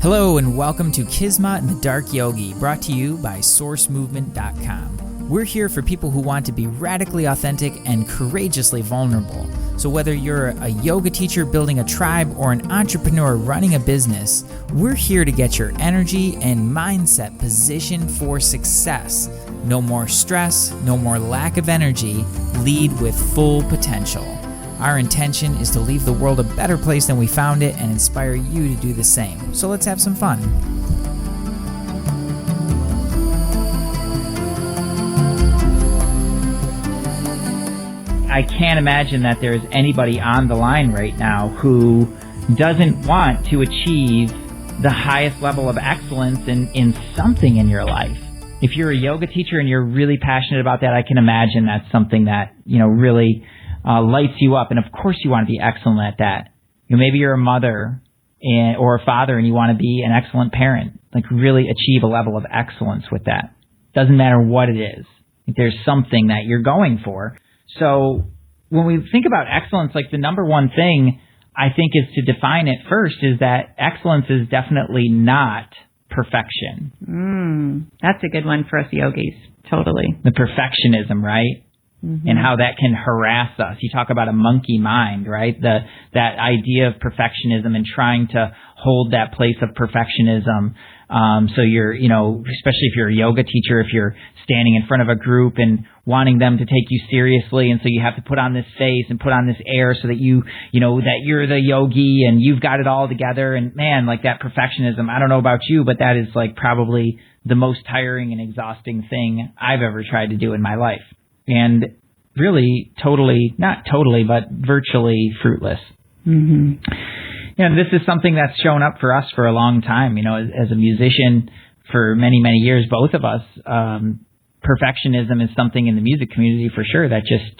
Hello and welcome to Kismet and the Dark Yogi, brought to you by SourceMovement.com. We're here for people who want to be radically authentic and courageously vulnerable. So whether you're a yoga teacher building a tribe or an entrepreneur running a business, we're here to get your energy and mindset positioned for success. No more stress, no more lack of energy. Lead with full potential. Our intention is to leave the world a better place than we found it and inspire you to do the same. So let's have some fun. I can't imagine that there is anybody on the line right now who doesn't want to achieve the highest level of excellence in something in your life. If you're a yoga teacher and you're really passionate about that, I can imagine that's something that, really lights you up. And of course you want to be excellent at that. Maybe you're a mother or a father and you want to be an excellent parent. Like really achieve a level of excellence with that. Doesn't matter what it is. There's something that you're going for. So when we think about excellence, like the number one thing I think is to define it first is that excellence is definitely not perfection. That's a good one for us yogis. Totally. The perfectionism, right? Mm-hmm. And how that can harass us. You talk about a monkey mind, right? That idea of perfectionism and trying to hold that place of perfectionism. So you're, especially if you're a yoga teacher, if you're standing in front of a group and wanting them to take you seriously, and so you have to put on this face and put on this air so that that you're the yogi and you've got it all together. And man, like that perfectionism, I don't know about you, but that is like probably the most tiring and exhausting thing I've ever tried to do in my life. And really not totally, but virtually fruitless. Mm-hmm. This is something that's shown up for us for a long time. As a musician for many, many years, both of us, perfectionism is something in the music community for sure that just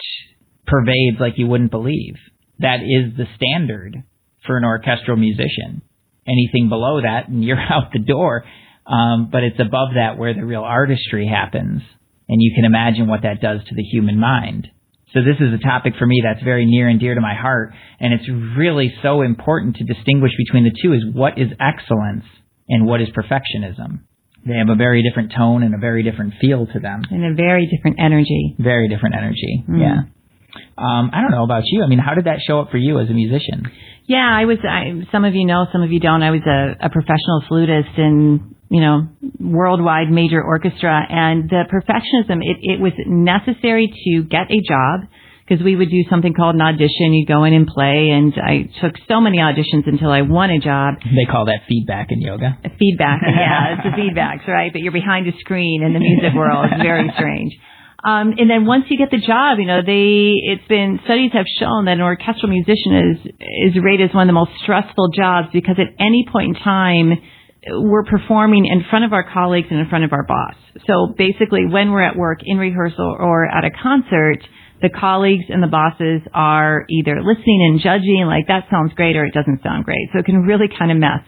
pervades like you wouldn't believe. That is the standard for an orchestral musician. Anything below that, and you're out the door. But it's above that where the real artistry happens. And you can imagine what that does to the human mind. So this is a topic for me that's very near and dear to my heart. And it's really so important to distinguish between the two, is what is excellence and what is perfectionism. They have a very different tone and a very different feel to them. And a very different energy. Very different energy, yeah. I don't know about you. How did that show up for you as a musician? Yeah, some of you know, some of you don't. I was a professional flutist in worldwide major orchestra, and the perfectionism, it was necessary to get a job, because we would do something called an audition. You'd go in and play, and I took so many auditions until I won a job. They call that feedback in yoga. Feedback, yeah, it's the feedbacks, right? But you're behind a screen in the music world. It's very strange. And then once you get the job, studies have shown that an orchestral musician is rated as one of the most stressful jobs, because at any point in time, we're performing in front of our colleagues and in front of our boss. So basically, when we're at work, in rehearsal, or at a concert, the colleagues and the bosses are either listening and judging, like that sounds great, or it doesn't sound great. So it can really kind of mess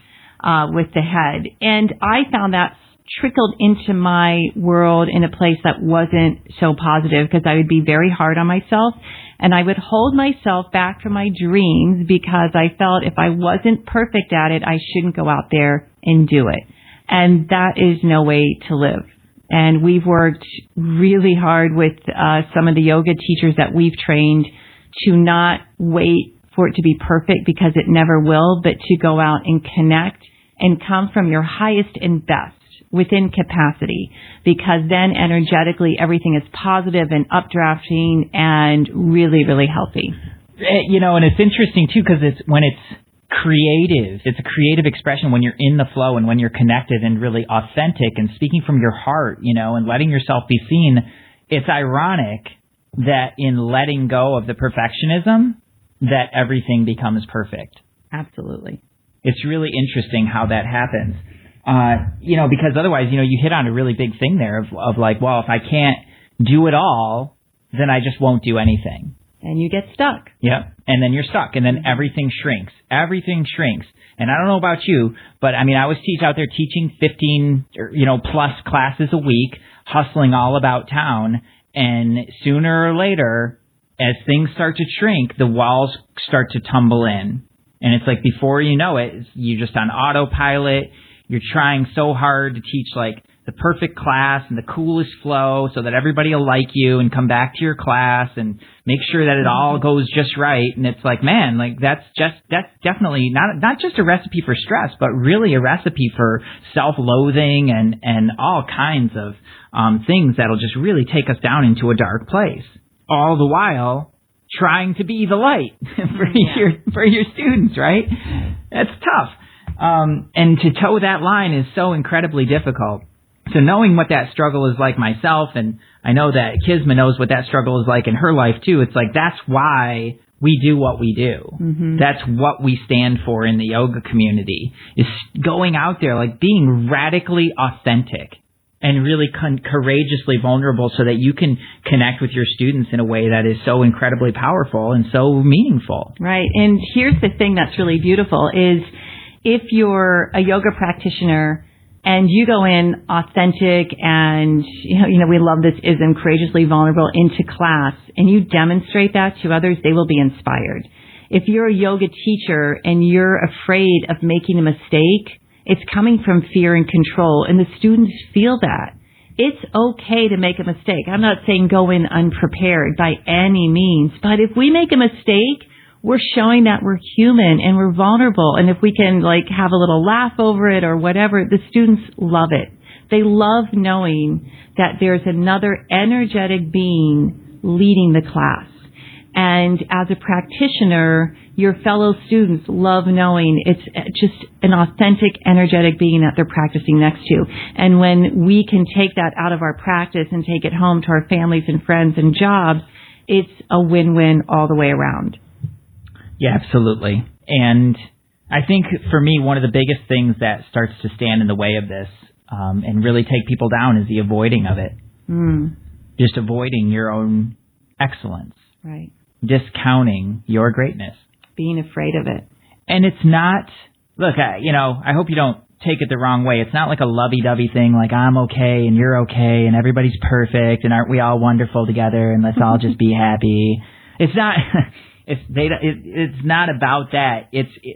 with the head. And I found that trickled into my world in a place that wasn't so positive, because I would be very hard on myself, and I would hold myself back from my dreams, because I felt if I wasn't perfect at it, I shouldn't go out there and do it. And that is no way to live. And we've worked really hard with some of the yoga teachers that we've trained to not wait for it to be perfect, because it never will, but to go out and connect and come from your highest and best within capacity, because then energetically everything is positive and updrafting and really, really healthy. And it's interesting too, because when it's creative, it's a creative expression when you're in the flow and when you're connected and really authentic and speaking from your heart, and letting yourself be seen. It's ironic that in letting go of the perfectionism, that everything becomes perfect. Absolutely. It's really interesting how that happens. Because otherwise, you hit on a really big thing there of like, well, if I can't do it all, then I just won't do anything. And you get stuck. Yep. And then you're stuck. And then everything shrinks. Everything shrinks. And I don't know about you, but I was out there teaching 15 plus classes a week, hustling all about town. And sooner or later, as things start to shrink, the walls start to tumble in. And it's like before you know it, you're just on autopilot. you're trying so hard to teach like the perfect class and the coolest flow so that everybody will like you and come back to your class and make sure that it all goes just right. And it's like, man, like that's definitely not just a recipe for stress, but really a recipe for self-loathing and all kinds of things that'll just really take us down into a dark place. All the while trying to be the light for your students, right? That's tough. And to toe that line is so incredibly difficult. So knowing what that struggle is like myself, and I know that Kisma knows what that struggle is like in her life too, it's like that's why we do what we do. Mm-hmm. That's what we stand for in the yoga community, is going out there, like being radically authentic and really courageously vulnerable so that you can connect with your students in a way that is so incredibly powerful and so meaningful. Right. And here's the thing that's really beautiful is if you're a yoga practitioner and you go in authentic and, you know, we love this ism, courageously vulnerable into class, and you demonstrate that to others, they will be inspired. If you're a yoga teacher and you're afraid of making a mistake, it's coming from fear and control, and the students feel that. It's okay to make a mistake. I'm not saying go in unprepared by any means, but if we make a mistake, we're showing that we're human and we're vulnerable. And if we can like have a little laugh over it or whatever, the students love it. They love knowing that there's another energetic being leading the class. And as a practitioner, your fellow students love knowing it's just an authentic, energetic being that they're practicing next to. And when we can take that out of our practice and take it home to our families and friends and jobs, it's a win-win all the way around. Yeah, absolutely. And I think for me, one of the biggest things that starts to stand in the way of this and really take people down is the avoiding of it. Just avoiding your own excellence. Right. Discounting your greatness. Being afraid of it. And it's not, look, I hope you don't take it the wrong way. It's not like a lovey-dovey thing like I'm okay and you're okay and everybody's perfect and aren't we all wonderful together and let's all just be happy. It's not... It's not about that.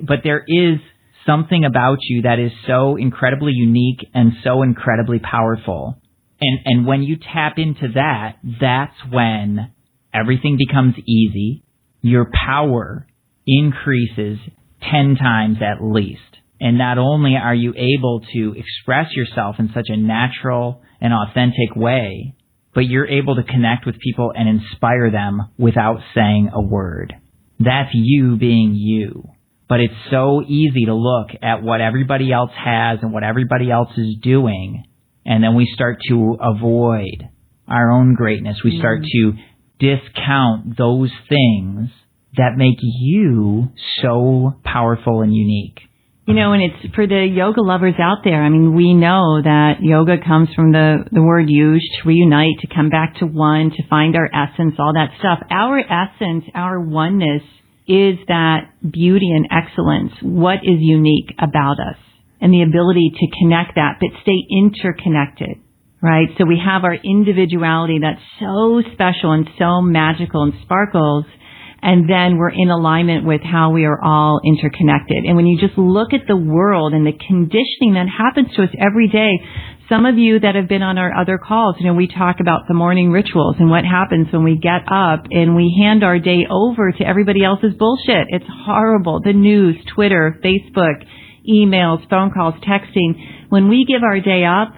But there is something about you that is so incredibly unique and so incredibly powerful. And when you tap into that, that's when everything becomes easy. Your power increases 10 times at least. And not only are you able to express yourself in such a natural and authentic way, but you're able to connect with people and inspire them without saying a word. That's you being you. But it's so easy to look at what everybody else has and what everybody else is doing, and then we start to avoid our own greatness. We start to discount those things that make you so powerful and unique. You know, and it's for the yoga lovers out there. I mean, we know that yoga comes from the word yuj, to reunite, to come back to one, to find our essence, all that stuff. Our essence, our oneness is that beauty and excellence, what is unique about us, and the ability to connect that, but stay interconnected, right? So we have our individuality that's so special and so magical and sparkles, and then we're in alignment with how we are all interconnected. And when you just look at the world and the conditioning that happens to us every day, some of you that have been on our other calls, we talk about the morning rituals and what happens when we get up and we hand our day over to everybody else's bullshit. It's horrible. The news, Twitter, Facebook, emails, phone calls, texting. When we give our day up,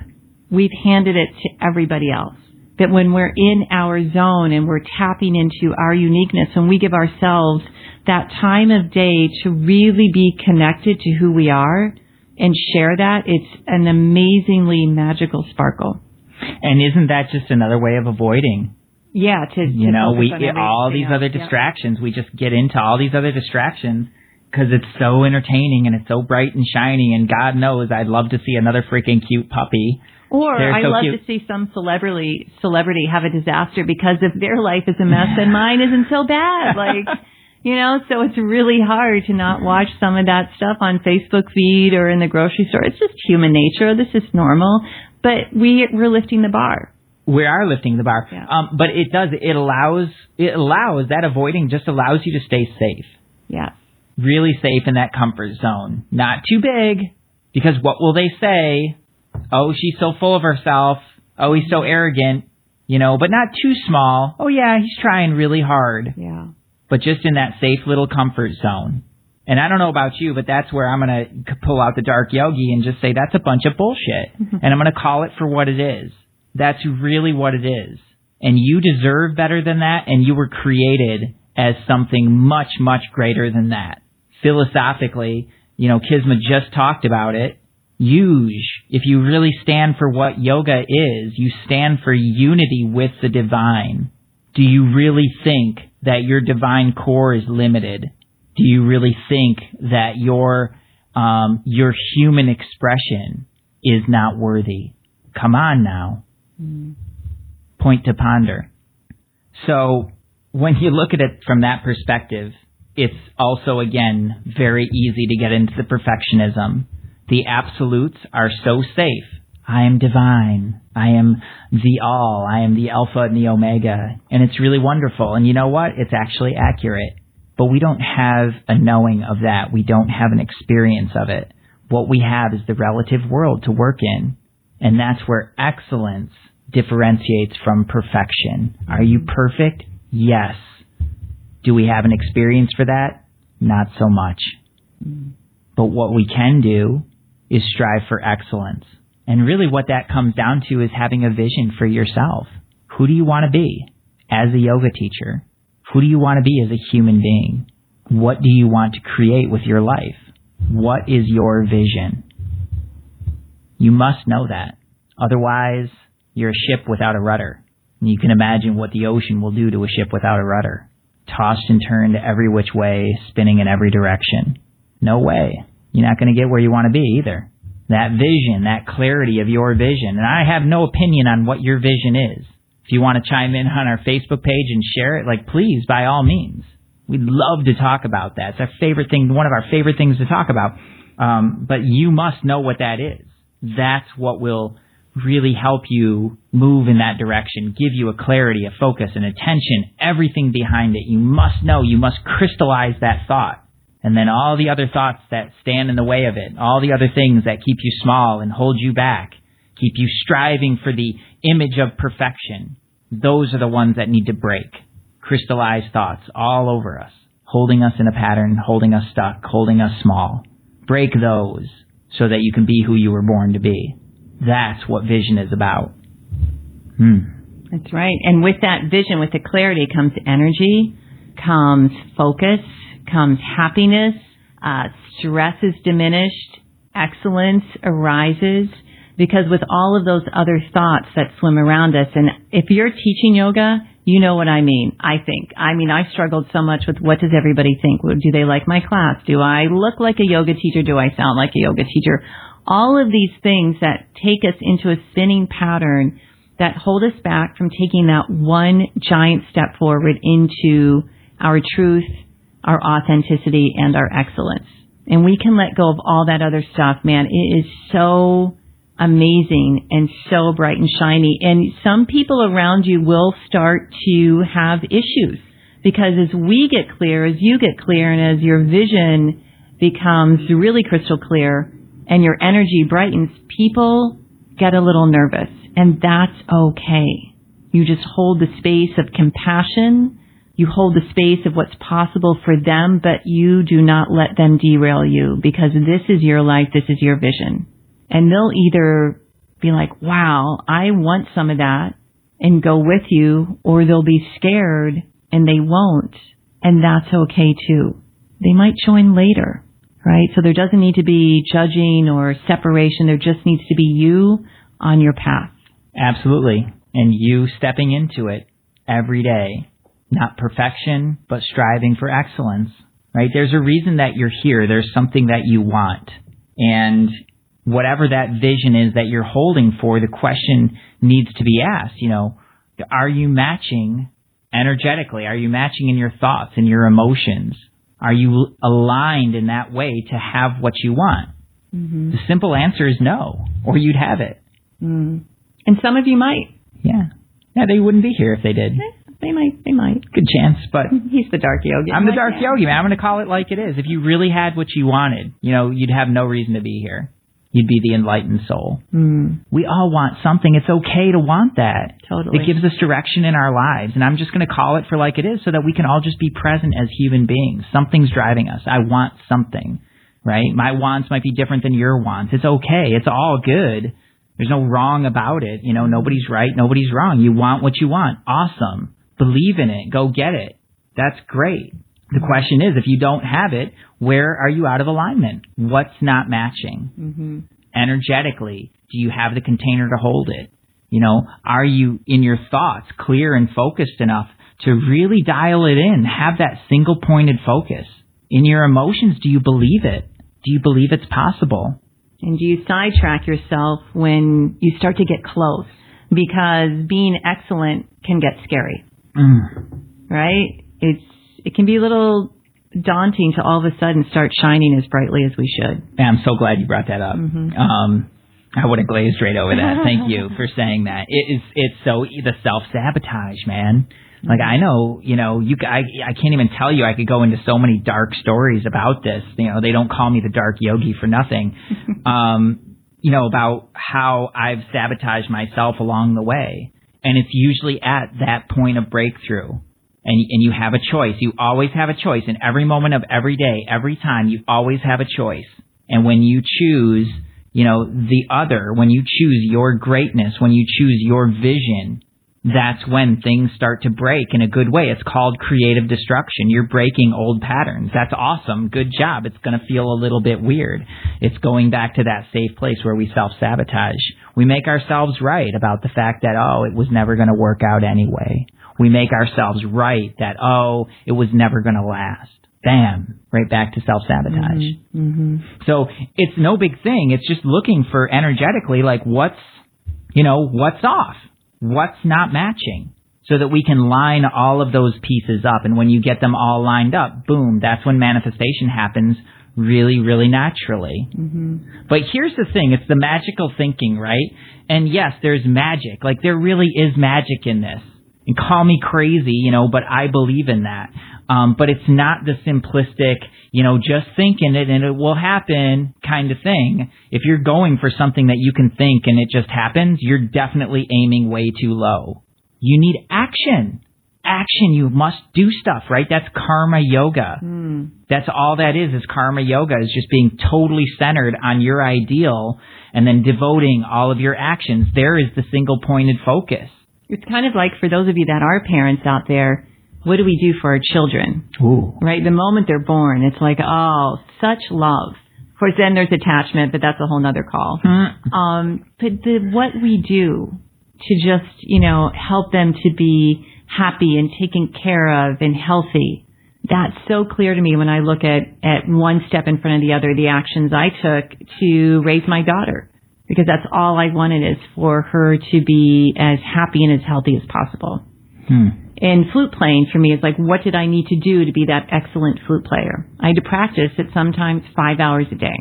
we've handed it to everybody else. That when we're in our zone and we're tapping into our uniqueness, when we give ourselves that time of day to really be connected to who we are and share that, it's an amazingly magical sparkle. And isn't that just another way of avoiding? Yeah, all these other distractions. We just get into all these other distractions because it's so entertaining and it's so bright and shiny, and God knows I'd love to see another freaking cute puppy. Or I love to see some celebrity have a disaster because if their life is a mess, then mine isn't so bad. So it's really hard to not watch some of that stuff on Facebook feed or in the grocery store. It's just human nature. This is normal. But we're lifting the bar. We are lifting the bar. Yeah. But it allows that avoiding just allows you to stay safe. Yeah. Really safe in that comfort zone. Not too big, Because what will they say? Oh, she's so full of herself. Oh, he's so arrogant, but not too small. Oh, yeah, he's trying really hard. Yeah. But just in that safe little comfort zone. And I don't know about you, but that's where I'm going to pull out the dark yogi and just say that's a bunch of bullshit. And I'm going to call it for what it is. That's really what it is. And you deserve better than that, and you were created as something much, much greater than that. Philosophically, Kisma just talked about it. If you really stand for what yoga is, you stand for unity with the divine. Do you really think that your divine core is limited? Do you really think that your human expression is not worthy? Come on now. Point to ponder. So when you look at it from that perspective, it's also, again, very easy to get into the perfectionism. The absolutes are so safe. I am divine. I am the all. I am the alpha and the omega. And it's really wonderful. And you know what? It's actually accurate. But we don't have a knowing of that. We don't have an experience of it. What we have is the relative world to work in. And that's where excellence differentiates from perfection. Are you perfect? Yes. Do we have an experience for that? Not so much. But what we can do is strive for excellence. And really what that comes down to is having a vision for yourself. Who do you want to be as a yoga teacher? Who do you want to be as a human being? What do you want to create with your life? What is your vision? You must know that. Otherwise, you're a ship without a rudder. And you can imagine what the ocean will do to a ship without a rudder. Tossed and turned every which way, spinning in every direction. No way. You're not going to get where you want to be either. That vision, that clarity of your vision. And I have no opinion on what your vision is. If you want to chime in on our Facebook page and share it, please, by all means. We'd love to talk about that. It's our favorite thing, one of our favorite things to talk about. But you must know what that is. That's what will really help you move in that direction, give you a clarity, a focus, an attention, everything behind it. You must know, you must crystallize that thought. And then all the other thoughts that stand in the way of it, all the other things that keep you small and hold you back, keep you striving for the image of perfection, those are the ones that need to break. Crystallized thoughts all over us, holding us in a pattern, holding us stuck, holding us small. Break those so that you can be who you were born to be. That's what vision is about. That's right. And with that vision, with the clarity, comes energy, comes focus, comes happiness, stress is diminished, excellence arises, because with all of those other thoughts that swim around us, and if you're teaching yoga, you know what I mean, I think. I struggled so much with what does everybody think? Do they like my class? Do I look like a yoga teacher? Do I sound like a yoga teacher? All of these things that take us into a spinning pattern that hold us back from taking that one giant step forward into our truth, our authenticity, and our excellence. And we can let go of all that other stuff, man. It is so amazing and so bright and shiny. And some people around you will start to have issues because as we get clear, as you get clear, and as your vision becomes really crystal clear and your energy brightens, people get a little nervous. And that's okay. You just hold the space of compassion. You hold the space of what's possible for them, but you do not let them derail you because this is your life, this is your vision. And they'll either be like, wow, I want some of that and go with you, or they'll be scared and they won't. And that's okay too. They might join later, right? So there doesn't need to be judging or separation. There just needs to be you on your path. Absolutely. And you stepping into it every day. Not perfection, but striving for excellence, right? There's a reason that you're here. There's something that you want. And whatever that vision is that you're holding for, the question needs to be asked, are you matching energetically? Are you matching in your thoughts and your emotions? Are you aligned in that way to have what you want? Mm-hmm. The simple answer is no, or you'd have it. Mm. And some of you might. Yeah. Yeah, they wouldn't be here if they did. They might. Good chance, but... He's the dark yogi. I'm the dark yogi, man. I'm going to call it like it is. If you really had what you wanted, you'd have no reason to be here. you'd be the enlightened soul. We all want something. It's okay to want that. Totally. It gives us direction in our lives. And I'm just going to call it for like it is so that we can all just be present as human beings. Something's driving us. I want something, right? My wants might be different than your wants. It's okay. It's all good. There's no wrong about it. You know, nobody's right. Nobody's wrong. You want what you want. Awesome. Believe in it. Go get it. That's great. The question is, if you don't have it, where are you out of alignment? What's not matching? Energetically, do you have the container to hold it? You know, are you in your thoughts clear and focused enough to really dial it in? Have that single pointed focus. In your emotions, do you believe it? Do you believe it's possible? And do you sidetrack yourself when you start to get close? Because being excellent can get scary, right? It can be a little daunting to all of a sudden start shining as brightly as we should. Yeah, I'm so glad you brought that up. I would have glazed right over that. Thank you for saying that. It's so the self-sabotage, man. Like, I know, you know, I can't even tell you. I could go into so many dark stories about this. You know, they don't call me the dark yogi for nothing. You know, about how I've sabotaged myself along the way. And it's usually at that point of breakthrough. And you have a choice. You always have a choice in every moment of every day, every time. You always have a choice. And when you choose, you know, the other, when you choose your greatness, when you choose your vision, that's when things start to break in a good way. It's called creative destruction. You're breaking old patterns. That's awesome. Good job. It's going to feel a little bit weird. It's going back to that safe place where we self-sabotage. We make ourselves right about the fact that, oh, it was never going to work out anyway. We make ourselves right that, oh, it was never going to last. Bam, right back to self-sabotage. So it's no big thing. It's just looking for energetically, like what's off? What's not matching? So that we can line all of those pieces up. And when you get them all lined up, boom, that's when manifestation happens really, really naturally. But here's the thing. It's the magical thinking, right? And yes, there's magic. Like there really is magic in this. And call me crazy, you know, but I believe in that. But it's not the simplistic, you know, just thinking it and it will happen kind of thing. If you're going for something that you can think and it just happens, you're definitely aiming way too low. You need action. Action. You must do stuff, right? That's karma yoga. That's all that is karma yoga, is just being totally centered on your ideal and then devoting all of your actions. There is the single pointed focus. It's kind of like, for those of you that are parents out there, what do we do for our children? Ooh. Right? The moment they're born, it's like, oh, such love. Of course, then there's attachment, but that's a whole nother call. But what we do to just, you know, help them to be happy and taken care of and healthy, that's so clear to me when I look at one step in front of the other, the actions I took to raise my daughter. Because that's all I wanted, is for her to be as happy and as healthy as possible. And flute playing for me is like, what did I need to do to be that excellent flute player? I had to practice it sometimes 5 hours a day.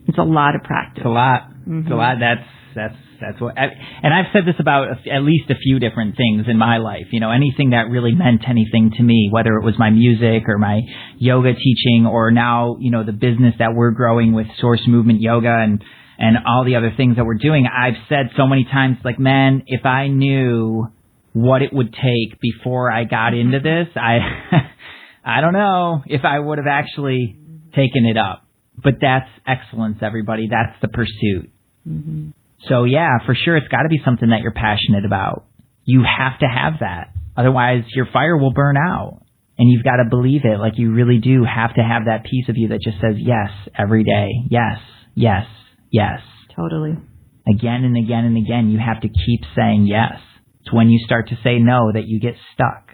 It's a lot of practice. It's a lot. It's a lot. That's what. And I've said this about at least a few different things in my life. You know, anything that really meant anything to me, whether it was my music or my yoga teaching, or now, you know, the business that we're growing with Source Movement Yoga and all the other things that we're doing. I've said so many times, like, man, if I knew what it would take before I got into this, I don't know if I would have actually taken it up. But that's excellence, everybody. That's the pursuit. So yeah, for sure, it's got to be something that you're passionate about. You have to have that. Otherwise, your fire will burn out. And you've got to believe it. Like, you really do have to have that piece of you that just says yes every day. Yes, yes, yes. Totally. Again and again and again, you have to keep saying yes. It's when you start to say no that you get stuck.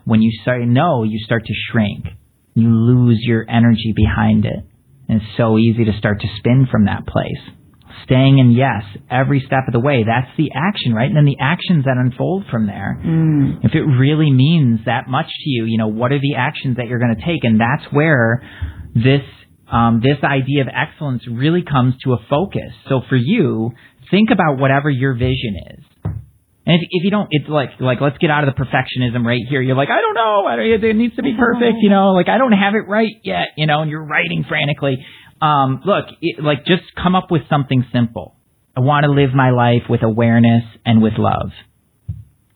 When you say no, you start to shrink. You lose your energy behind it. And it's so easy to start to spin from that place. Staying in yes every step of the way, that's the action, right? And then the actions that unfold from there. If it really means that much to you, you know, what are the actions that you're going to take? And that's where this idea of excellence really comes to a focus. So for you, think about whatever your vision is. And if you don't, it's like let's get out of the perfectionism right here. You're like, I don't know, it needs to be perfect, you know, like I don't have it right yet, you know, and you're writing frantically. Look, just come up with something simple. I want to live my life with awareness and with love.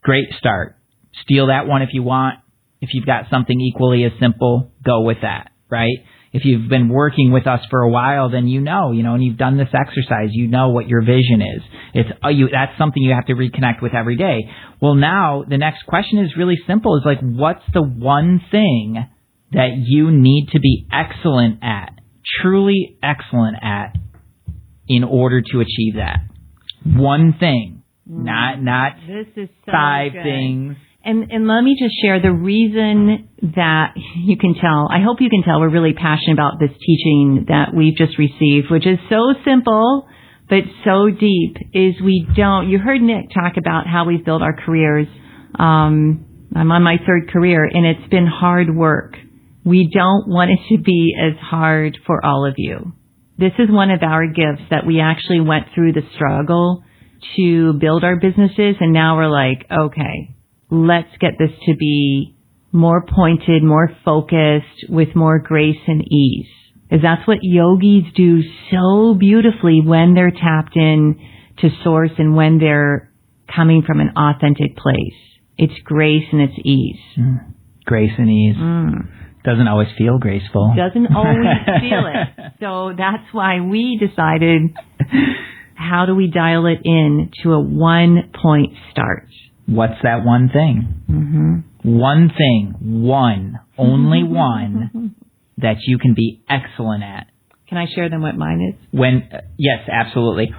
Great start. Steal that one if you want. If you've got something equally as simple, go with that, right? If you've been working with us for a while, then and you've done this exercise, you know what your vision is. That's something you have to reconnect with every day. Well, now the next question is really simple. It's like, what's the one thing that you need to be excellent at, truly excellent at, in order to achieve that? One thing, not this is so 5 good. things. And let me just share the reason that you can tell, I hope you can tell we're really passionate about this teaching that we've just received, which is so simple, but so deep, is you heard Nick talk about how we've built our careers. I'm on my 3rd career, and it's been hard work. We don't want it to be as hard for all of you. This is one of our gifts, that we actually went through the struggle to build our businesses, and now we're like, okay, let's get this to be more pointed, more focused, with more grace and ease. Because that's what yogis do so beautifully when they're tapped in to source and when they're coming from an authentic place. It's grace and it's ease. Grace and ease. Doesn't always feel graceful. Doesn't always feel it. So that's why we decided, how do we dial it in to a 1-point start? What's that one thing? One thing, only one, that you can be excellent at. Can I share then what mine is? Yes, absolutely.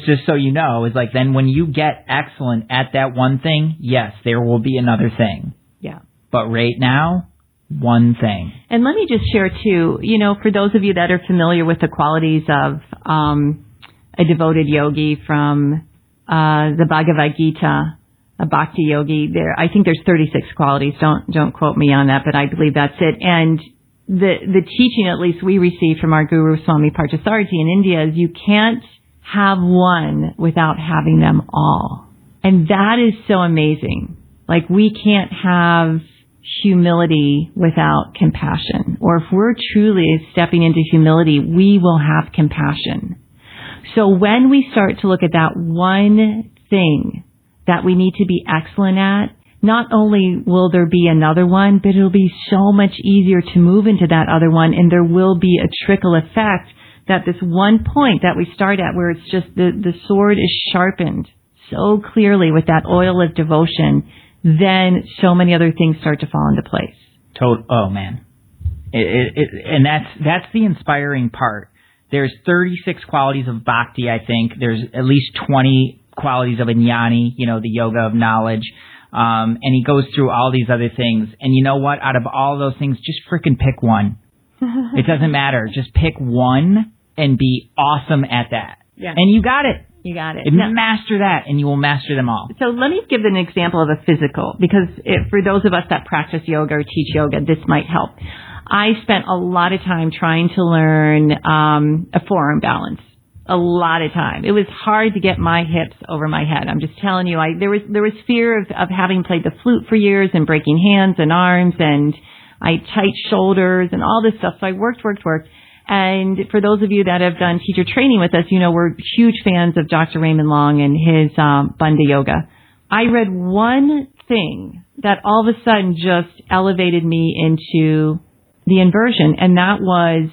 Just so you know, is like, then when you get excellent at that one thing, yes, there will be another thing. Yeah. But right now, one thing. And let me just share too, for those of you that are familiar with the qualities of a devoted yogi from the Bhagavad Gita, a bhakti yogi, I think there's 36 qualities. Don't quote me on that, but I believe that's it. And the teaching, at least we received from our guru Swami Parthasarathy in India, is you can't have one without having them all. And that is so amazing. Like, we can't have humility without compassion. Or if we're truly stepping into humility, we will have compassion. So when we start to look at that one thing that we need to be excellent at, not only will there be another one, but it'll be so much easier to move into that other one, and there will be a trickle effect that this one point that we start at, where it's just the sword is sharpened so clearly with that oil of devotion, then so many other things start to fall into place. Oh man. And that's the inspiring part. There's 36 qualities of bhakti, I think. There's at least 20 qualities of jnani, the yoga of knowledge. And he goes through all these other things. And you know what? Out of all those things, just freaking pick one. It doesn't matter. Just pick one and be awesome at that. Yeah. And you got it. You got it. Master that, and you will master them all. So let me give an example of a physical, because for those of us that practice yoga or teach yoga, this might help. I spent a lot of time trying to learn a forearm balance. A lot of time. It was hard to get my hips over my head. I'm just telling you, there was fear of having played the flute for years and breaking hands and arms, and I had tight shoulders and all this stuff. So I worked. And for those of you that have done teacher training with us, we're huge fans of Dr. Raymond Long and his Bandha Yoga. I read one thing that all of a sudden just elevated me into the inversion, and that was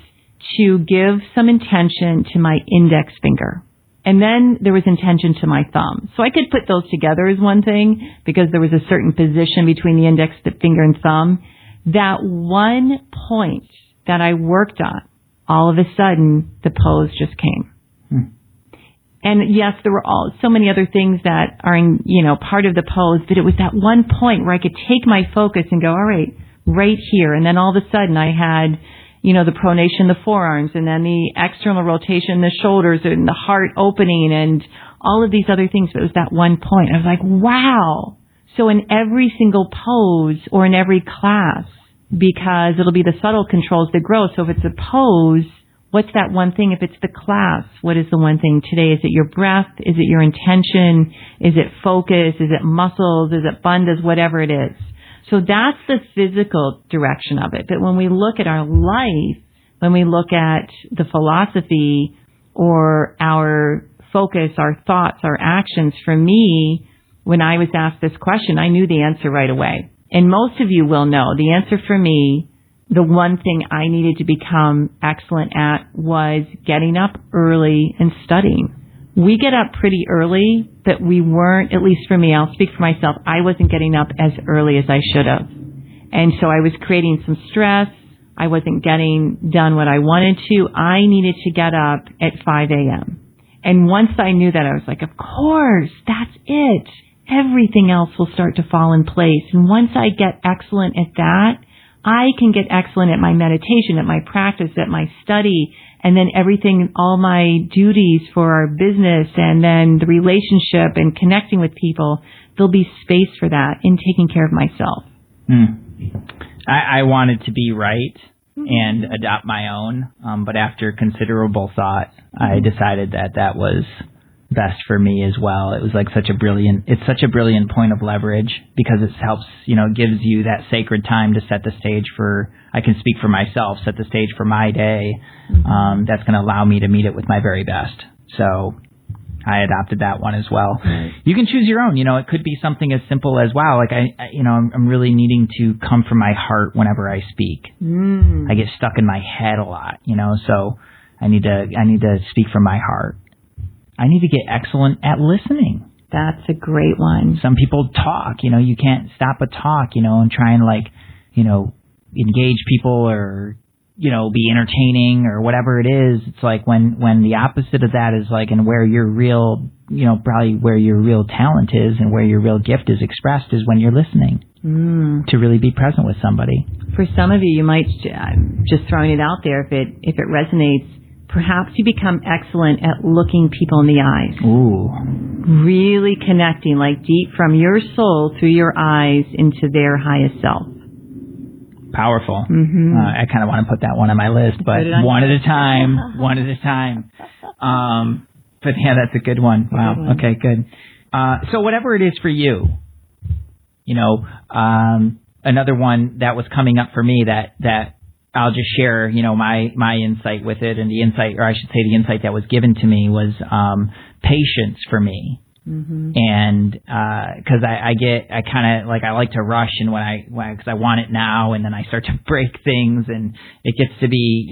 to give some intention to my index finger. And then there was intention to my thumb. So I could put those together as one thing, because there was a certain position between the index finger and thumb. That one point that I worked on, all of a sudden, the pose just came. And yes, there were so many other things that are part of the pose, but it was that one point where I could take my focus and go, all right here. And then all of a sudden I had, the pronation, the forearms, and then the external rotation, the shoulders, and the heart opening, and all of these other things. But it was that one point. I was like, wow. So in every single pose or in every class, because it'll be the subtle controls that grow. So if it's a pose, what's that one thing? If it's the class, what is the one thing today? Is it your breath? Is it your intention? Is it focus? Is it muscles? Is it bandhas? Whatever it is. So that's the physical direction of it. But when we look at our life, when we look at the philosophy or our focus, our thoughts, our actions, for me, when I was asked this question, I knew the answer right away. And most of you will know the answer for me. The one thing I needed to become excellent at was getting up early and studying. We get up pretty early, but we weren't, at least for me, I'll speak for myself, I wasn't getting up as early as I should have. And so I was creating some stress. I wasn't getting done what I wanted to. I needed to get up at 5 a.m. And once I knew that, I was like, of course, that's it. Everything else will start to fall in place. And once I get excellent at that, I can get excellent at my meditation, at my practice, at my study, and then everything, all my duties for our business, and then the relationship and connecting with people, there'll be space for that in taking care of myself. I wanted to be right and adopt my own, but after considerable thought, I decided that was best for me as well. It was like such a brilliant point of leverage, because it helps, gives you that sacred time to set the stage for, I can speak for myself, set the stage for my day. That's going to allow me to meet it with my very best. So I adopted that one as well. Right. You can choose your own. It could be something as simple as, wow, like I'm really needing to come from my heart whenever I speak. I get stuck in my head a lot, so I need to speak from my heart. I need to get excellent at listening. That's a great one. Some people talk, you can't stop a talk, and try and engage people or, be entertaining or whatever it is. It's like when the opposite of that is like, and where your real, probably where your real talent is and where your real gift is expressed is when you're listening to really be present with somebody. For some of you might, just throwing it out there, if it resonates, perhaps you become excellent at looking people in the eyes. Ooh. Really connecting, like deep from your soul through your eyes into their highest self. Powerful. I kind of want to put that one on my list, but one at a time. But yeah, that's a good one. Wow. Okay, good. So whatever it is for you, another one that was coming up for me that I'll just share, my insight with it, and the insight that was given to me was patience for me. And because I like to rush, and because I want it now, and then I start to break things, and it gets to be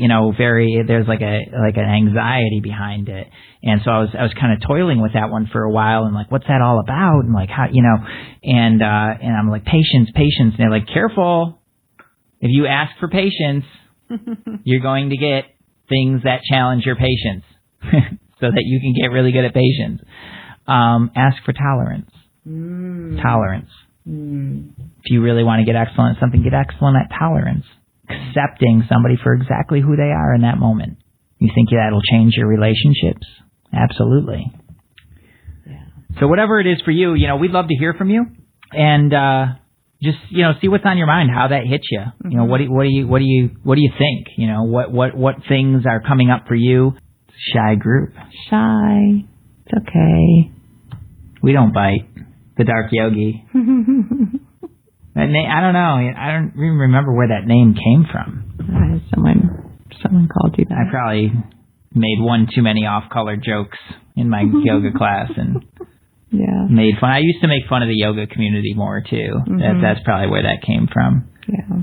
there's like an anxiety behind it. And so I was kind of toiling with that one for a while, and like, what's that all about, and like how, and I'm like, patience, and they're like, careful. If you ask for patience, you're going to get things that challenge your patience so that you can get really good at patience. Ask for tolerance. Tolerance. If you really want to get excellent at something, get excellent at tolerance. Accepting somebody for exactly who they are in that moment. You think that'll change your relationships? Absolutely. Yeah. So whatever it is for you, we'd love to hear from you. And, just, see what's on your mind, how that hits you. What do you think? What things are coming up for you? Shy group. Shy. It's okay. We don't bite. The Dark Yogi. That name, I don't know. I don't even remember where that name came from. Someone called you that. I probably made one too many off-color jokes in my yoga class and made fun. I used to make fun of the yoga community more too. That's probably where that came from. Yeah.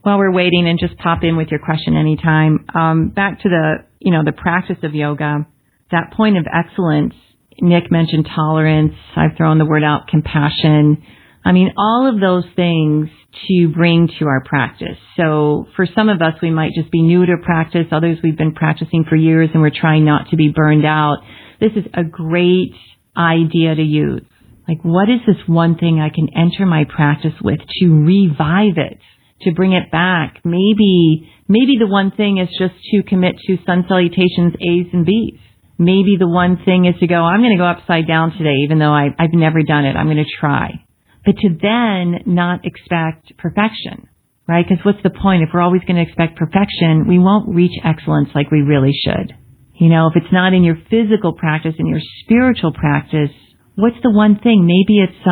While we're waiting, and just pop in with your question anytime. Back to the practice of yoga, that point of excellence. Nick mentioned tolerance. I've thrown the word out, compassion. I mean, all of those things to bring to our practice. So for some of us, we might just be new to practice. Others, we've been practicing for years and we're trying not to be burned out. This is a great idea to use. Like, what is this one thing I can enter my practice with to revive it, to bring it back? Maybe the one thing is just to commit to sun salutations, A's and B's. Maybe the one thing is to go, I'm going to go upside down today, even though I've never done it. I'm going to try. But to then not expect perfection, right? Because what's the point? If we're always going to expect perfection, we won't reach excellence like we really should. If it's not in your physical practice, in your spiritual practice, what's the one thing? Maybe it's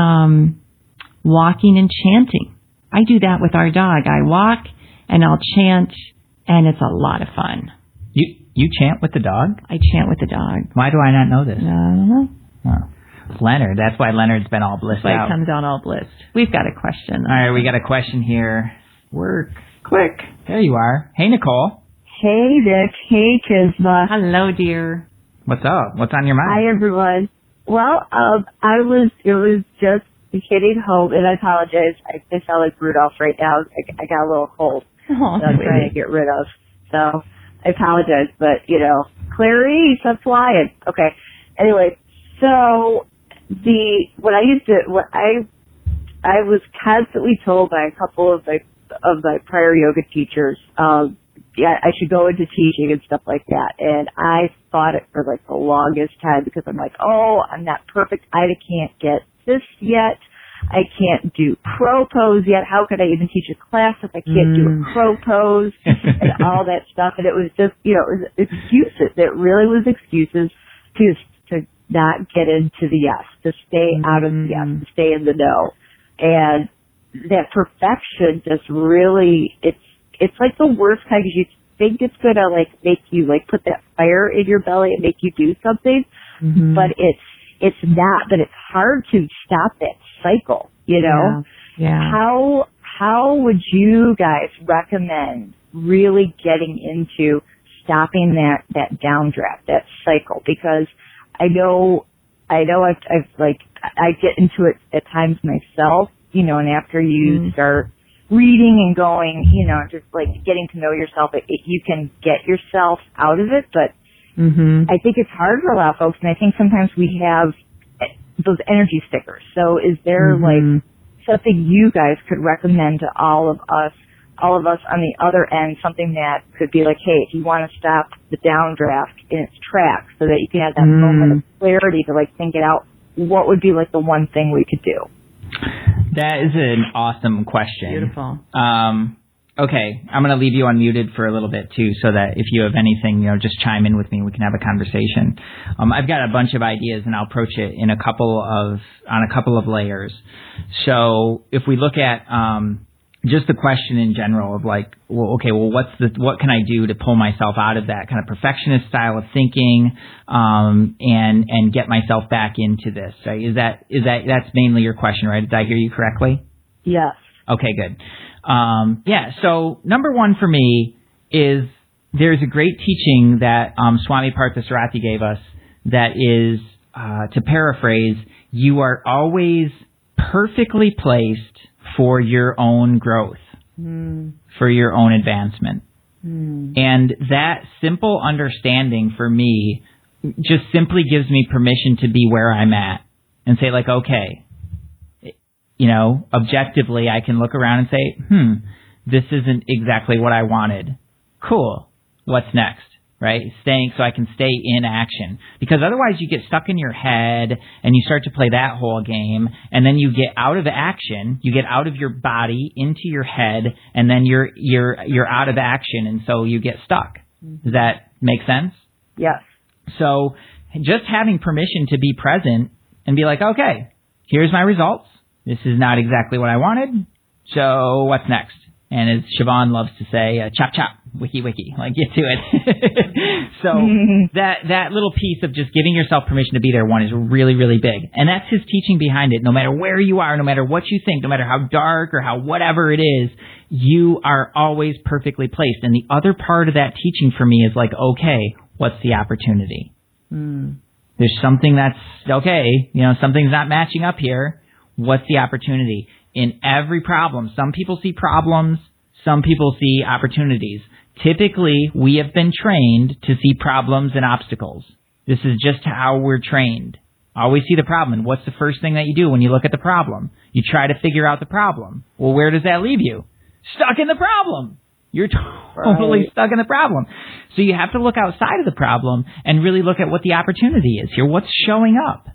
walking and chanting. I do that with our dog. I walk and I'll chant And it's a lot of fun. You chant with the dog? I chant with the dog. Why do I not know this? I don't know. Oh. Leonard. That's why Leonard's been all blissed out. It comes out all blissed. We've got a question. All right, we got a question here. Work. Quick. There you are. Hey, Nicole. Hey, Dick. Hey, Kizma. Hello, dear. What's up? What's on your mind? Hi, everyone. Well, it was just hitting home, and I apologize. I sound like Rudolph right now. I got a little cold that I'm trying to get rid of. So I apologize, but, Clarice, I'm flying. Okay. Anyway, so I was constantly told by a couple of my prior yoga teachers, I should go into teaching and stuff like that. And I thought it for like the longest time because I'm like, oh, I'm not perfect. I can't get this yet. I can't do crow pose yet. How could I even teach a class if I can't do a crow pose and all that stuff? And it was just, it was excuses. It really was excuses to not get into the yes, to stay out of the yes, to stay in the no. And that perfection just really, it's like the worst kind because you think it's going to like make you like put that fire in your belly and make you do something, but it's not, but it's hard to stop that cycle, Yeah. How would you guys recommend really getting into stopping that downdraft, that cycle? Because I know I've like, I get into it at times myself, and after you start reading and going, just like getting to know yourself, you can get yourself out of it, but I think it's hard for a lot of folks, and I think sometimes we have those energy stickers. So is there like something you guys could recommend to all of us on the other end, something that could be like, hey, if you want to stop the downdraft in its tracks so that you can have that moment of clarity to like think it out, what would be like the one thing we could do? That is an awesome question. Beautiful. Okay, I'm going to leave you unmuted for a little bit too, so that if you have anything, just chime in with me. We can have a conversation. I've got a bunch of ideas, and I'll approach it on a couple of layers. So if we look at just the question in general of like, what can I do to pull myself out of that kind of perfectionist style of thinking, and get myself back into this? Right? That's mainly your question, right? Did I hear you correctly? Yes. Okay, good. So number one for me is there's a great teaching that Swami Parthasarathi gave us that is, to paraphrase, you are always perfectly placed for your own growth, for your own advancement. And that simple understanding for me just simply gives me permission to be where I'm at and say like, okay, objectively I can look around and say, this isn't exactly what I wanted. Cool. What's next? Right? So I can stay in action. Because otherwise you get stuck in your head and you start to play that whole game, and then you get out of action, you get out of your body into your head, and then you're out of action, and so you get stuck. Does that make sense? Yes. So just having permission to be present and be like, okay, here's my results. This is not exactly what I wanted. So what's next? And as Siobhan loves to say, chop, chop, wiki, wiki, like get to it. So that little piece of just giving yourself permission to be there, one, is really, really big. And that's his teaching behind it. No matter where you are, no matter what you think, no matter how dark or how whatever it is, you are always perfectly placed. And the other part of that teaching for me is like, okay, what's the opportunity? There's something that's, okay, something's not matching up here. What's the opportunity? In every problem, some people see problems, some people see opportunities. Typically, we have been trained to see problems and obstacles. This is just how we're trained. Always see the problem. And what's the first thing that you do when you look at the problem? You try to figure out the problem. Well, where does that leave you? Stuck in the problem. You're totally stuck in the problem. So you have to look outside of the problem and really look at what the opportunity is here. What's showing up?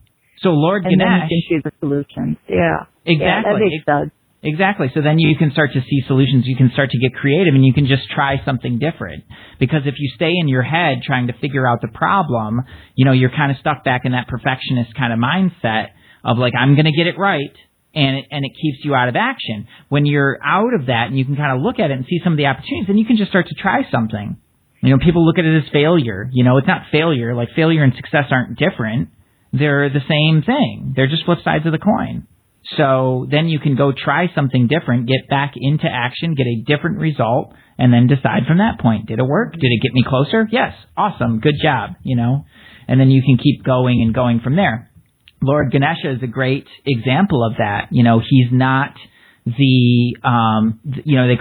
So Lord Ganesh. And then you can see the solutions. Yeah. Exactly. Yeah, that makes sense. Exactly. So then you can start to see solutions. You can start to get creative, and you can just try something different. Because if you stay in your head trying to figure out the problem, you're kind of stuck back in that perfectionist kind of mindset of like, I'm going to get it right. and it keeps you out of action. When you're out of that and you can kind of look at it and see some of the opportunities, then you can just start to try something. People look at it as failure. It's not failure. Like, failure and success aren't different. They're the same thing. They're just flip sides of the coin. So then you can go try something different, get back into action, get a different result, and then decide from that point, did it work? Did it get me closer? Yes. Awesome. Good job. And then you can keep going and going from there. Lord Ganesha is a great example of that. He's not they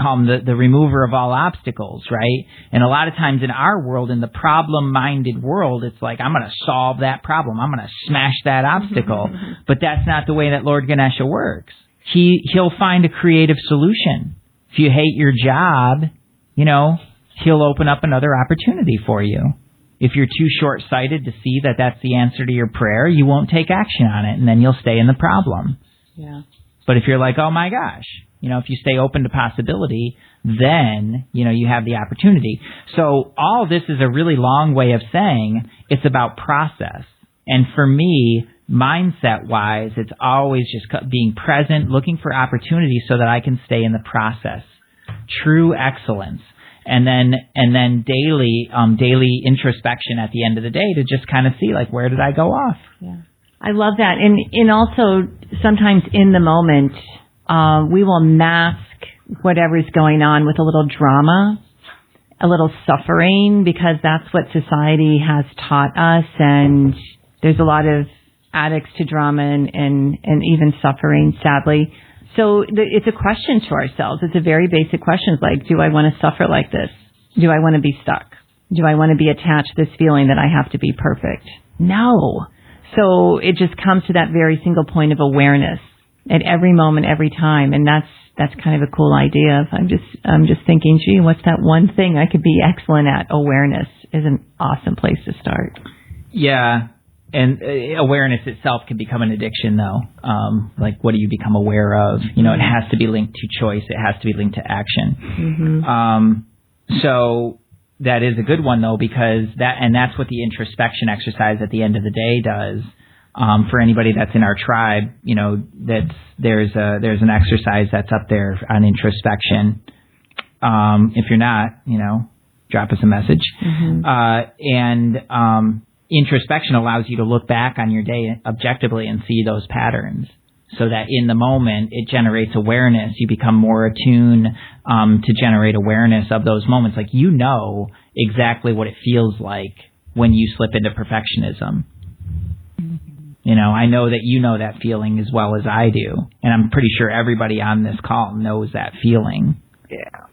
call him the remover of all obstacles, right? And a lot of times in our world, in the problem-minded world, it's like, I'm going to solve that problem. I'm going to smash that obstacle. But that's not the way that Lord Ganesha works. He'll find a creative solution. If you hate your job, he'll open up another opportunity for you. If you're too short-sighted to see that that's the answer to your prayer, you won't take action on it, and then you'll stay in the problem. Yeah. But if you're like, oh my gosh, if you stay open to possibility, then, you have the opportunity. So all this is a really long way of saying it's about process. And for me, mindset-wise, it's always just being present, looking for opportunities so that I can stay in the process. True excellence. And then daily introspection at the end of the day to just kind of see, like, where did I go off? Yeah. I love that. And also sometimes in the moment, we will mask whatever's going on with a little drama, a little suffering, because that's what society has taught us. And there's a lot of addicts to drama and even suffering, sadly. So it's a question to ourselves. It's a very basic question. It's like, do I want to suffer like this? Do I want to be stuck? Do I want to be attached to this feeling that I have to be perfect? No. So it just comes to that very single point of awareness at every moment, every time. And that's kind of a cool idea. I'm just thinking, gee, what's that one thing I could be excellent at? Awareness is an awesome place to start. Yeah. And awareness itself can become an addiction, though. Like, what do you become aware of? It has to be linked to choice. It has to be linked to action. Mm-hmm. So that is a good one, though, because that's what the introspection exercise at the end of the day does. For anybody that's in our tribe, there's an exercise that's up there on introspection. If you're not, drop us a message. Mm-hmm. Introspection allows you to look back on your day objectively and see those patterns, so that in the moment it generates awareness. You become more attuned to generate awareness of those moments. Like, exactly what it feels like when you slip into perfectionism. I know that you know that feeling as well as I do, and I'm pretty sure everybody on this call knows that feeling. Yeah.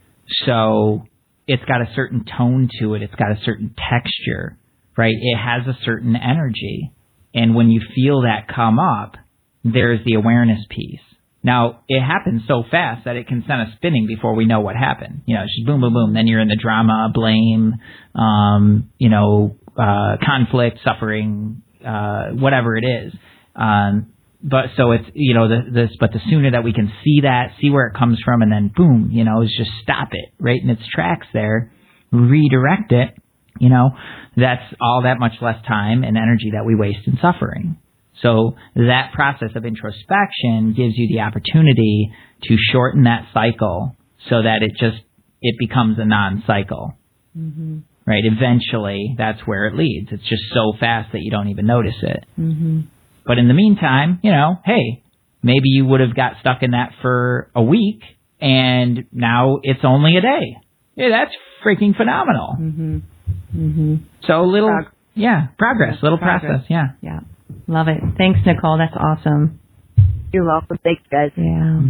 So it's got a certain tone to it. It's got a certain texture. Right? It has a certain energy. And when you feel that come up, there's the awareness piece. Now, it happens so fast that it can send us spinning before we know what happened. It's just boom, boom, boom. Then you're in the drama, blame, conflict, suffering, whatever it is. But so it's, but the sooner that we can see that, see where it comes from, and then boom, is just stop it right in its tracks there, redirect it. That's all that much less time and energy that we waste in suffering. So that process of introspection gives you the opportunity to shorten that cycle so that it becomes a non-cycle. Mm-hmm. Right? Eventually, that's where it leads. It's just so fast that you don't even notice it. Mm-hmm. But in the meantime, hey, maybe you would have got stuck in that for a week, and now it's only a day. Yeah, that's freaking phenomenal. Mm-hmm. Mm-hmm. So progress, little process, yeah. Yeah, love it. Thanks, Nicole. That's awesome. You're welcome. Thanks, guys. Yeah.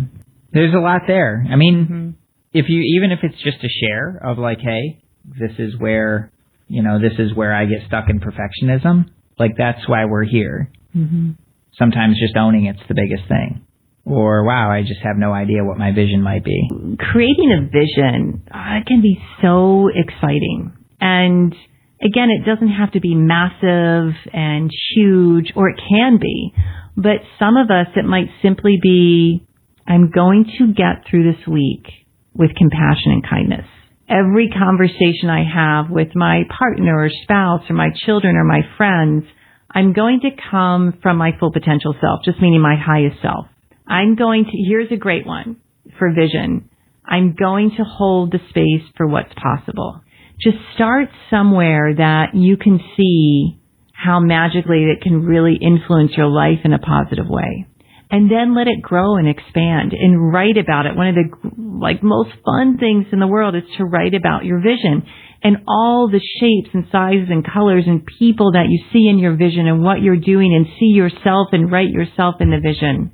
There's a lot there. I mean, even if it's just a share of like, hey, this is where I get stuck in perfectionism. Like, that's why we're here. Mm-hmm. Sometimes just owning it's the biggest thing. Or, wow, I just have no idea what my vision might be. Creating a vision can be so exciting. And again, it doesn't have to be massive and huge, or it can be. But some of us, it might simply be, I'm going to get through this week with compassion and kindness. Every conversation I have with my partner or spouse or my children or my friends, I'm going to come from my full potential self, just meaning my highest self. Here's a great one for vision. I'm going to hold the space for what's possible. Just start somewhere that you can see how magically it can really influence your life in a positive way. And then let it grow and expand and write about it. One of the most fun things in the world is to write about your vision and all the shapes and sizes and colors and people that you see in your vision and what you're doing, and see yourself and write yourself in the vision.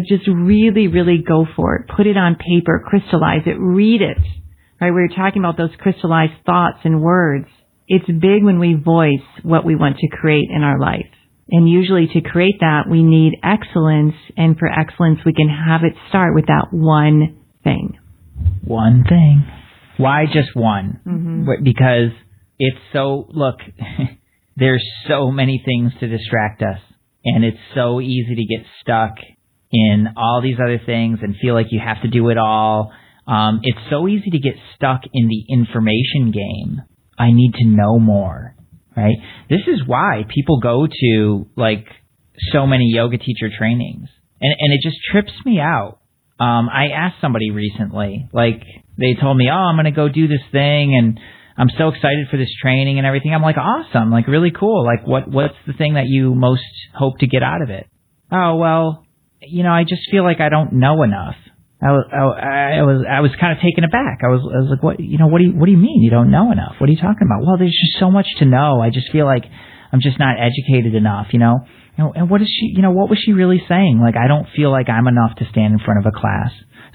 Just really, really go for it. Put it on paper, crystallize it, read it. Right? We were talking about those crystallized thoughts and words. It's big when we voice what we want to create in our life. And usually to create that, we need excellence. And for excellence, we can have it start with that one thing. One thing. Why just one? Mm-hmm. Because it's look, there's so many things to distract us. And it's so easy to get stuck in all these other things and feel like you have to do it all. It's so easy to get stuck in the information game. I need to know more, right? This is why people go to so many yoga teacher trainings, and it just trips me out. I asked somebody recently, they told me, I'm going to go do this thing, and I'm so excited for this training and everything. I'm like, awesome, really cool. What's the thing that you most hope to get out of it? Oh, well, I just feel like I don't know enough. I was kind of taken aback. I was like, what do you mean you don't know enough? What are you talking about? Well, there's just so much to know. I just feel like I'm just not educated enough, And what is she, what was she really saying? I don't feel like I'm enough to stand in front of a class.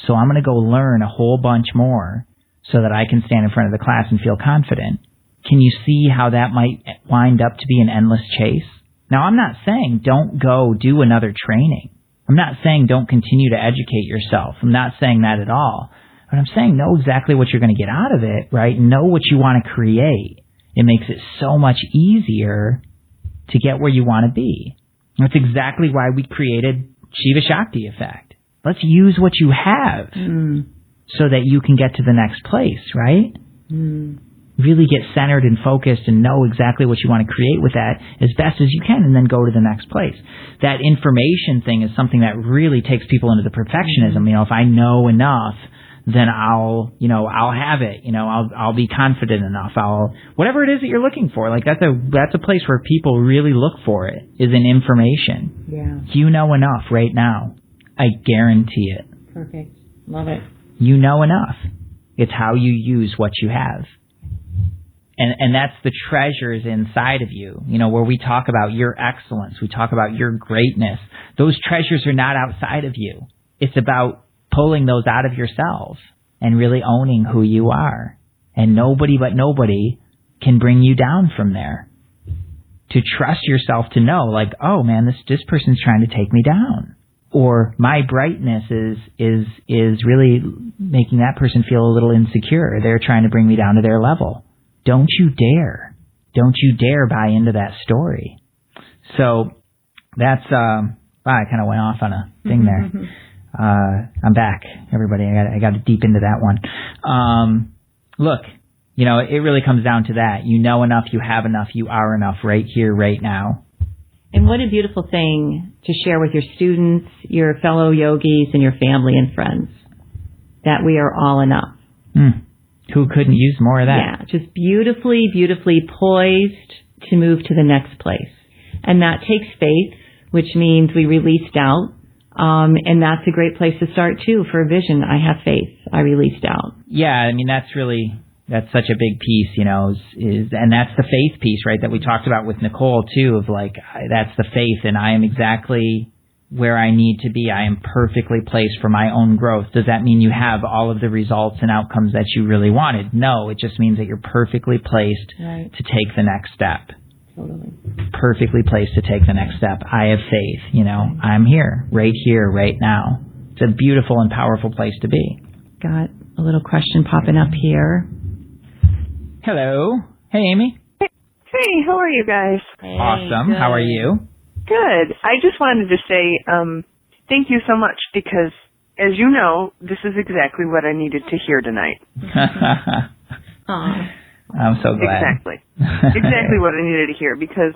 So I'm going to go learn a whole bunch more so that I can stand in front of the class and feel confident. Can you see how that might wind up to be an endless chase? Now, I'm not saying don't go do another training. I'm not saying don't continue to educate yourself. I'm not saying that at all. But I'm saying know exactly what you're going to get out of it, right? Know what you want to create. It makes it so much easier to get where you want to be. That's exactly why we created Shiva Shakti Effect. Let's use what you have so that you can get to the next place, right? Really get centered and focused and know exactly what you want to create with that as best as you can, and then go to the next place. That information thing is something that really takes people into the perfectionism. If I know enough, then I'll have it. I'll be confident enough. Whatever it is that you're looking for. That's a place where people really look for it, is in information. Yeah. You know enough right now. I guarantee it. Perfect. Love it. You know enough. It's how you use what you have. And that's the treasures inside of you, where we talk about your excellence, we talk about your greatness. Those treasures are not outside of you. It's about pulling those out of yourself and really owning who you are. And nobody but nobody can bring you down from there. To trust yourself to know, oh man, this person's trying to take me down. Or my brightness is really making that person feel a little insecure. They're trying to bring me down to their level. Don't you dare. Don't you dare buy into that story. So that's, I kind of went off on a thing there. I'm back, everybody. I got deep into that one. Look, it really comes down to that. You know enough, you have enough, you are enough right here, right now. And what a beautiful thing to share with your students, your fellow yogis, and your family and friends, that we are all enough. Who couldn't use more of that? Yeah, just beautifully, beautifully poised to move to the next place. And that takes faith, which means we release doubt. And that's a great place to start, too, for a vision. I have faith. I release doubt. Yeah, that's such a big piece, and that's the faith piece, right, that we talked about with Nicole, too, of that's the faith, and I am exactly where I need to be. I am perfectly placed for my own growth. Does that mean you have all of the results and outcomes that you really wanted? No, it just means that you're perfectly placed to take the next step. Totally. Perfectly placed to take the next step. I have faith, I'm here, right now. It's a beautiful and powerful place to be. Got a little question popping up here. Hello. Hey, Amy. Hey, how are you guys? Hey, awesome. good. How are you? Good. I just wanted to say thank you so much, because, as you know, this is exactly what I needed to hear tonight. I'm so glad. Exactly what I needed to hear, because,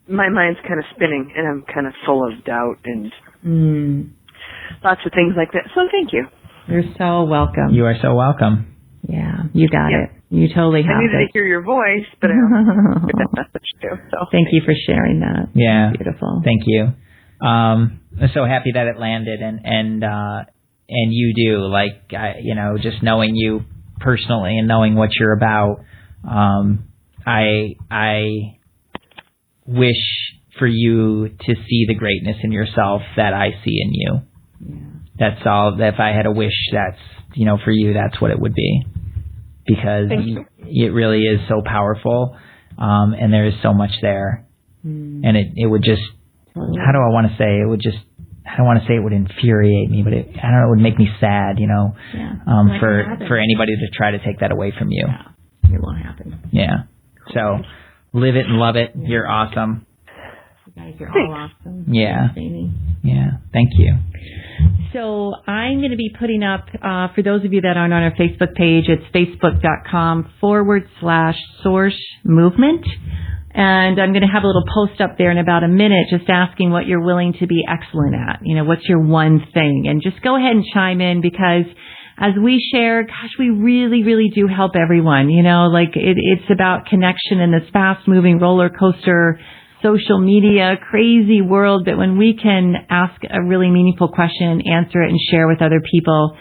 my mind's kind of spinning, and I'm kind of full of doubt and Lots of things like that. So thank you. You're so welcome. You are so welcome. Yeah, you got it. You totally have it. I needed to hear your voice, but I don't get that message too. So thank you for sharing that. Yeah. Beautiful. Thank you. I'm so happy that it landed, and you do, like, just knowing you personally and knowing what you're about. I wish for you to see the greatness in yourself that I see in you. Yeah. That's all. If I had a wish, that's, for you, that's what it would be. Because it really is so powerful, and there is so much there. And it would just, how do I want to say, it would just, I don't want to say it would infuriate me, but it would make me sad, for anybody to try to take that away from you. Yeah. It won't happen. Yeah. So live it and love it. You're awesome. You guys are all awesome. Yeah. Amy. Yeah. Thank you. So I'm going to be putting up, for those of you that aren't on our Facebook page, it's facebook.com/Source Movement. And I'm going to have a little post up there in about a minute just asking what you're willing to be excellent at. What's your one thing? And just go ahead and chime in, because as we share, gosh, we really, really do help everyone. It's about connection in this fast-moving roller coaster, social media, crazy world. But when we can ask a really meaningful question, answer it, and share with other people,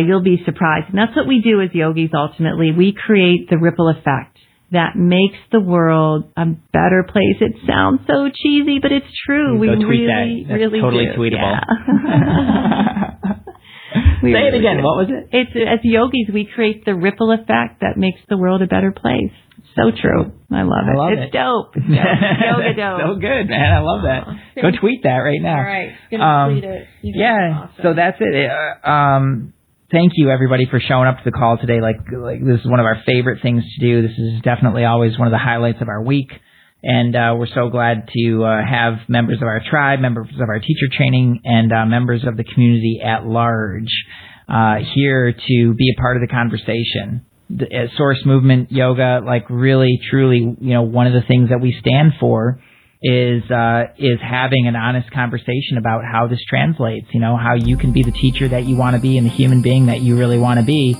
you'll be surprised. And that's what we do as yogis ultimately. We create the ripple effect that makes the world a better place. It sounds so cheesy, but it's true. We really, really totally do. tweetable. Yeah. Say it again. What was it? It's, as yogis, we create the ripple effect that makes the world a better place. So true. I love it. It's dope. It's dope. Yoga dope. So good, man. I love that. Go tweet that right now. All right. Gonna tweet it. Yeah. Awesome. So that's it. Thank you, everybody, for showing up to the call today. Like this is one of our favorite things to do. This is definitely always one of the highlights of our week. And we're so glad to have members of our tribe, members of our teacher training, and members of the community at large here to be a part of the conversation. At Source Movement Yoga, really, truly, one of the things that we stand for is having an honest conversation about how this translates, how you can be the teacher that you want to be and the human being that you really want to be,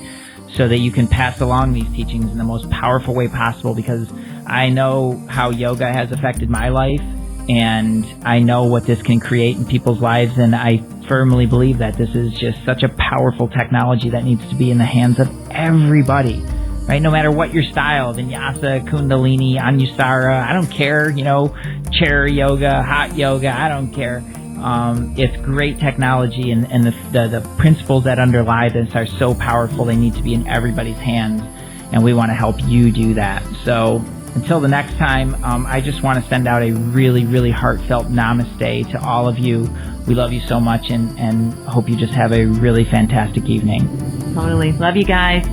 so that you can pass along these teachings in the most powerful way possible. Because I know how yoga has affected my life, and I know what this can create in people's lives, and I firmly believe that this is just such a powerful technology that needs to be in the hands of everybody. Right, no matter what your style, vinyasa, kundalini, anusara, I don't care, chair yoga, hot yoga, I don't care. It's great technology, and the principles that underlie this are so powerful, they need to be in everybody's hands, and we want to help you do that. So until the next time, I just want to send out a really, really heartfelt namaste to all of you. We love you so much, and hope you just have a really fantastic evening. Totally. Love you guys.